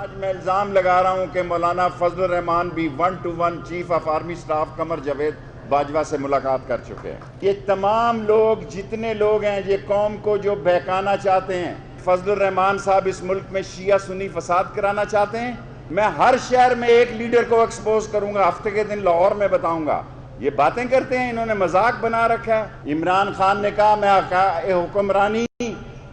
आज मैं इल्ज़ाम लगा रहा हूं कि मौलाना फजलुर रहमान भी 1-to-1 chief of army staff Qamar Javed Bajwa से मुलाकात कर चुके हैं। ये तमाम लोग, जितने लोग हैं, ये कौम को जो बहकाना चाहते हैं, फजलुर रहमान साहब इस मुल्क में शिया सुन्नी फसाद कराना चाहते हैं। मैं हर शहर में एक लीडर को एक्सपोज करूंगा, हफ्ते के दिन लाहौर में बताऊंगा। ये बातें करते हैं, इन्होंने मजाक बना रखा है। इमरान खान ने कहा मैं हुक्मरानी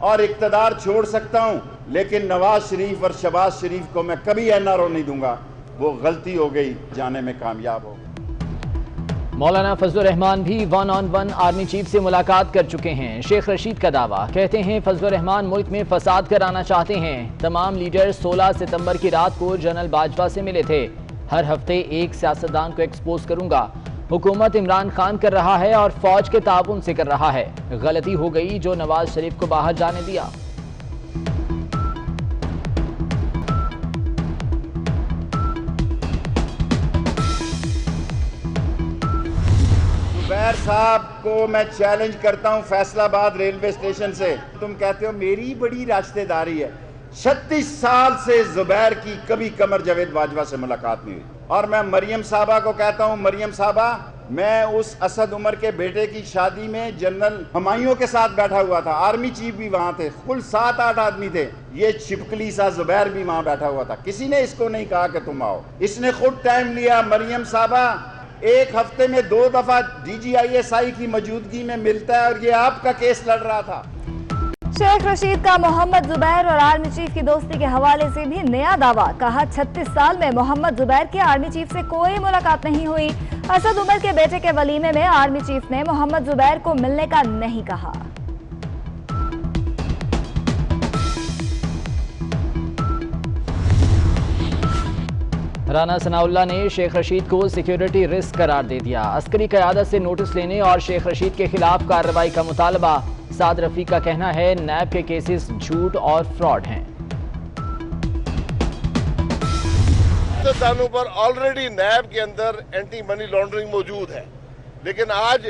और इक़्तिदार छोड़ सकता हूं, लेकिन नवाज शरीफ और शहबाज शरीफ को मैं कभी एनआरओ नहीं दूंगा। वो गलती हो गई, जाने में कामयाब हो। मौलाना फजलुर रहमान भी 1-on-1 आर्मी चीफ से मुलाकात कर चुके हैं। शेख रशीद का दावा, कहते हैं फजलुर रहमान मुल्क में फसाद कराना चाहते हैं। तमाम लीडर 16 सितंबर की रात को जनरल बाजवा से मिले थे। हर हफ्ते एक सियासतदान को एक्सपोज करूंगा। हुकूमत इमरान खान कर रहा है और फौज के ताउन से कर रहा है। गलती हो गई जो नवाज शरीफ को बाहर जाने दिया। जुबैर साहब को मैं चैलेंज करता हूं फैसलाबाद रेलवे स्टेशन से। तुम कहते हो मेरी बड़ी राश्तेदारी है। 36 साल से जुबैर की कभी कमर जावेद बाजवा से मुलाकात नहीं हुई। और मैं मरियम साहबा को कहता हूं, मरियम साहबा, मैं उस असद उमर के बेटे की शादी में जनरल हमायूं के साथ बैठा हुआ था। आर्मी चीफ भी वहां थे, कुल 7-8 आदमी थे। ये छिपकली सा जुबैर भी वहां बैठा हुआ था। किसी ने इसको नहीं कहा कि तुम आओ, इसने खुद टाइम लिया। मरियम साहबा एक हफ्ते में 2 दफा DGISI की मौजूदगी में मिलता है और ये आपका केस लड़ रहा था। शेख रशीद का मोहम्मद जुबैर और आर्मी चीफ की दोस्ती के हवाले से भी नया दावा। कहा 36 साल में मोहम्मद जुबैर के आर्मी चीफ से कोई मुलाकात नहीं हुई। असद उमर के बेटे के वलीमे में आर्मी चीफ ने मोहम्मद जुबैर को मिलने का नहीं कहा। राना सनाउल्लाह ने शेख रशीद को सिक्योरिटी रिस्क करार दे दिया। अस्करी क़यादत से नोटिस लेने और शेख रशीद के खिलाफ कार्रवाई का मुतालबा। साद रफी का कहना है नैब के केसेस झूठ और फ्रॉड हैं। पाकिस्तानों पर ऑलरेडी नैब के अंदर एंटी मनी लॉन्ड्रिंग मौजूद है, लेकिन आज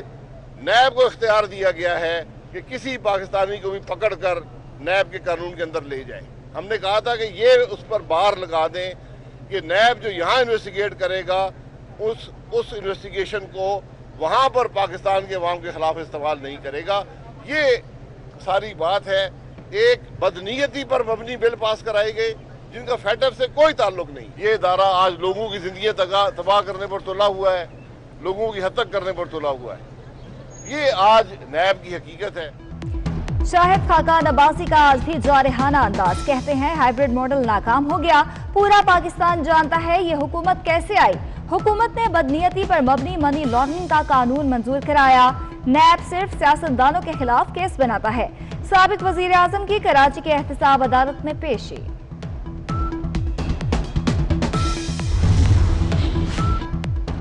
नैब को इख्तियार दिया गया है कि किसी पाकिस्तानी को भी पकड़कर नैब के कानून के अंदर ले जाए। हमने कहा था कि ये उस पर बार लगा दें कि नैब जो यहाँ इन्वेस्टिगेट करेगा उस इन्वेस्टिगेशन को वहाँ पर पाकिस्तान के अवाम के खिलाफ इस्तेमाल नहीं करेगा। ये सारी बात है। एक बदनीयती पर मबनी बिल पास कराए गए जिनका फैटफ से कोई ताल्लुक नहीं। ये इदारा आज लोगों की जिंदगी तबाह करने पर तुला हुआ है, लोगों की हत्या करने पर तुला हुआ है। ये आज नैब की हकीकत है। शाहिद खाकान अब्बासी का आज भी जारहाना अंदाज। कहते हैं हाइब्रिड मॉडल नाकाम हो गया। पूरा पाकिस्तान जानता है ये हुकूमत कैसे आई। हुकूमत ने बदनीयती पर मबनी मनी लॉन्ड्रिंग का कानून मंजूर कराया। नैब सिर्फ सियासतदानों के खिलाफ केस बनाता है। साबिक वजीर आजम की कराची के एहतसाब अदालत में पेशी।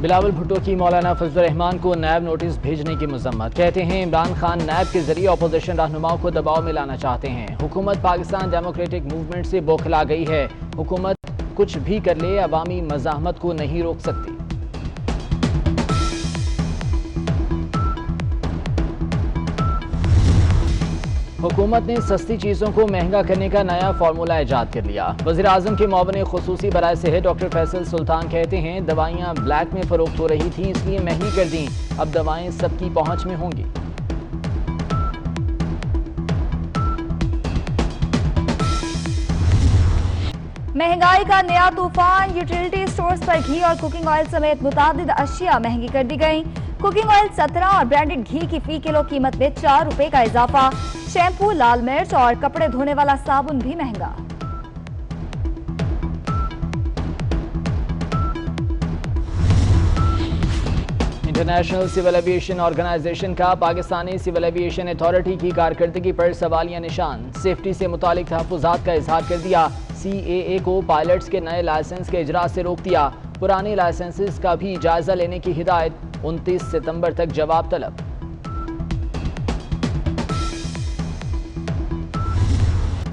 बिलावल भुट्टो की मौलाना फजलुर रहमान को नैब नोटिस भेजने की मजम्मत। कहते हैं इमरान खान नैब के जरिए अपोजिशन रहनुमाओं को दबाव में लाना चाहते हैं। हुकूमत पाकिस्तान डेमोक्रेटिक मूवमेंट से बौखला गई है। हुकूमत कुछ भी कर ले, अवामी मज़ाहमत को नहीं रोक सकती। हुकूमत ने सस्ती चीज़ों को महंगा करने का नया फार्मूला ईजाद कर लिया। वज़ीर आज़म के मुआविन खुसूसी बराए सेहत डॉक्टर फैसल सुल्तान कहते हैं दवाइयाँ ब्लैक में फरोख्त हो रही थी, इसलिए महंगी कर दी। अब दवाएं सबकी पहुंच में होंगी। महंगाई का नया तूफान। यूटिलिटी स्टोर्स पर घी और कुकिंग ऑयल समेत मुतादिद अशिया महंगी कर दी गई। कुकिंग ऑयल 17 और ब्रांडेड घी की फी किलो कीमत में 4 रुपए का इजाफा। शैम्पू, लाल मिर्च और कपड़े धोने वाला साबुन भी महंगा। इंटरनेशनल सिविल एविएशन ऑर्गेनाइजेशन का पाकिस्तानी सिविल एविएशन अथॉरिटी की कारकर्दगी पर सवालिया निशान। सेफ्टी से मुतालिक तहफ़्फ़ुज़ात का इजहार कर दिया। CAA को पायलट्स के नए लाइसेंस के इजरा से रोक दिया। पुराने लाइसेंसेस का भी जायजा लेने की हिदायत। 29 सितंबर तक जवाब तलब।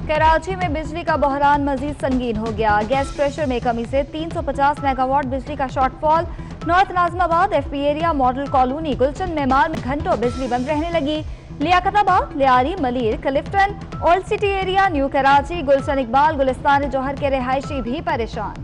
कराची में बिजली का बहरान मजीद संगीन हो गया। गैस प्रेशर में कमी से 350 मेगावाट बिजली का shortfall. North Nazimabad FP area, model colony, Gulshan Maymar में घंटों बिजली बंद रहने लगी। Liaquatabad, Lyari, Malir, Clifton, old city area, new Karachi, Gulshan Iqbal, Gulistan Jauhar के रिहायशी भी परेशान।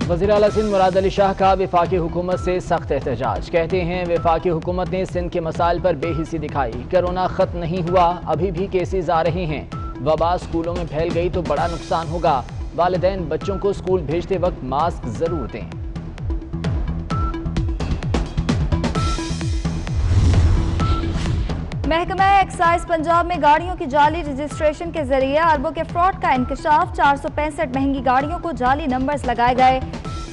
वज़ीर आला सिंध मुराद अली शाह का वफाकी हुकूमत से सख्त एहतजाज। कहते हैं वफाकी हुकूमत ने सिंध के मसाइल पर बेहिसी दिखाई। कोरोना खत्म नहीं हुआ, अभी भी केसेस आ रहे हैं। वबा स्कूलों में फैल गई तो बड़ा नुकसान होगा। वालिदैन बच्चों को स्कूल भेजते वक्त मास्क जरूर दें। महकमा एक्साइज पंजाब में गाड़ियों की जाली रजिस्ट्रेशन के जरिए अरबों के फ्रॉड का इंकशाफ। 465 महंगी गाड़ियों को जाली नंबर्स लगाए गए।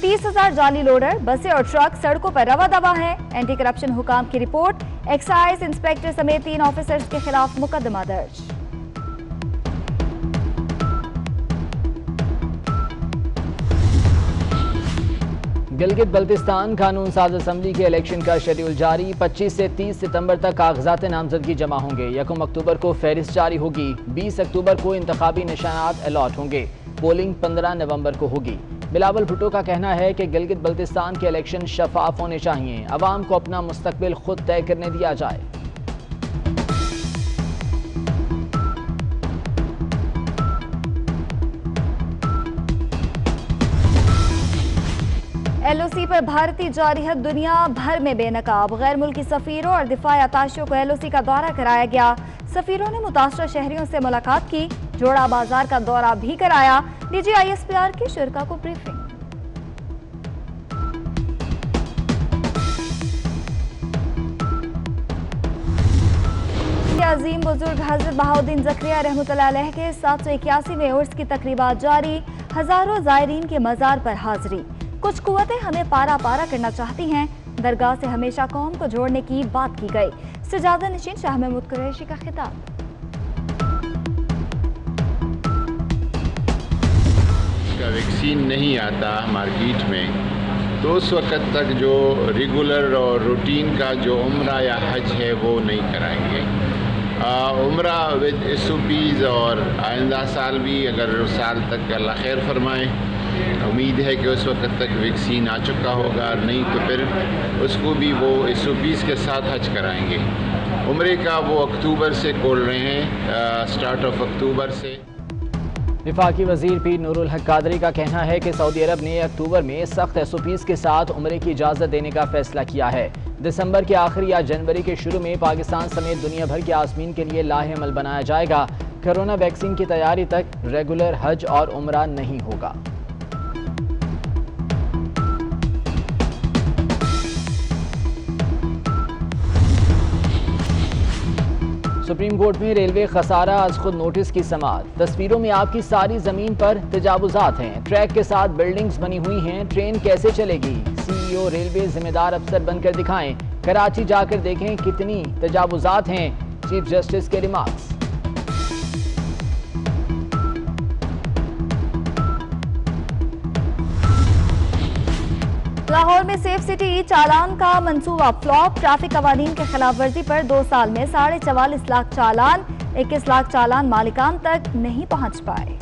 30,000 जाली लोडर, बसें और ट्रक सड़कों पर रवा दवा है। एंटी करप्शन हुकाम की रिपोर्ट। एक्साइज इंस्पेक्टर समेत 3 ऑफिसर्स के खिलाफ मुकदमा दर्ज। गिलगित बल्तिस्तान कानून साज असम्बली के इलेक्शन का शेड्यूल जारी। 25 से 30 सितंबर तक कागजात नामजदगी जमा होंगे। 1 अक्टूबर को फहरिस्त जारी होगी। 20 अक्टूबर को इंतखाबी निशानात अलॉट होंगे। पोलिंग 15 नवंबर को होगी। बिलावल भुट्टो का कहना है कि गिलगित बल्तिस्तान के इलेक्शन शफाफ होने चाहिए। अवाम को अपना मुस्तकबिल खुद तय करने दिया जाए। LOC पर भारतीय जारिहत दुनिया भर में बेनकाब। गैर मुल्की सफीरों और दिफाई अताशियों को LOC का दौरा कराया गया। सफीरों ने मुतासरा शहरियों से मुलाकात की। जोड़ा बाजार का दौरा भी कराया। DG ISPR की शुरा को ब्रीफिंग। अजीम बुजुर्ग हजरत बहाउद्दीन ज़करिया रहमतुल्लाह अलैह के 781वें उर्स की तकरीबात जारी। हजारों ज़ायरीन के मज़ार पर हाजिरी। कुछ कुव्वतें हमें पारा पारा करना चाहती हैं। दरगाह से हमेशा कौम को जोड़ने की बात की गई। सजादा नशीन शाह महमूद कुरैशी का खिताब। वैक्सीन नहीं आता मार्केट में तो उस वक्त तक जो रेगुलर और रूटीन का जो उम्रा या हज है वो नहीं कराएंगे। उम्रा विद SOPs और आइंदा साल भी अगर उस साल तक अल्लाह खैर फरमाए, उम्मीद है कि उस वक्त तक वैक्सीन आ चुका होगा, नहीं तो फिर उसको भी वो SOPs के साथ हज कराएंगे। उम्रे का वो अक्टूबर से खोल रहे हैं, स्टार्ट ऑफ अक्टूबर से। वफाकी वजीर पीर नूरुल हक कादरी का कहना है कि सऊदी अरब ने अक्टूबर में सख्त SOPs के साथ उम्रे की इजाज़त देने का फैसला किया है। दिसंबर के आखिरी या जनवरी के शुरू में पाकिस्तान समेत दुनिया भर के आज़मीन के लिए लाहे अमल बनाया जाएगा। कोरोना वैक्सीन की तैयारी तक रेगुलर हज और उम्रा नहीं होगा। सुप्रीम कोर्ट में रेलवे खसारा आज खुद नोटिस की समाअत। तस्वीरों में आपकी सारी जमीन पर तजावुजात हैं। ट्रैक के साथ बिल्डिंग्स बनी हुई हैं। ट्रेन कैसे चलेगी? CEO रेलवे जिम्मेदार अफसर बनकर दिखाएं। कराची जाकर देखें कितनी तजावुजात हैं। चीफ जस्टिस के रिमार्क्स। लाहौर में सेफ सिटी चालान का मंसूबा फ्लॉप। ट्रैफिक कवानीन के खिलाफ वर्जी पर 2 साल में 44.5 लाख चालान। 21 लाख चालान मालिकान तक नहीं पहुंच पाए।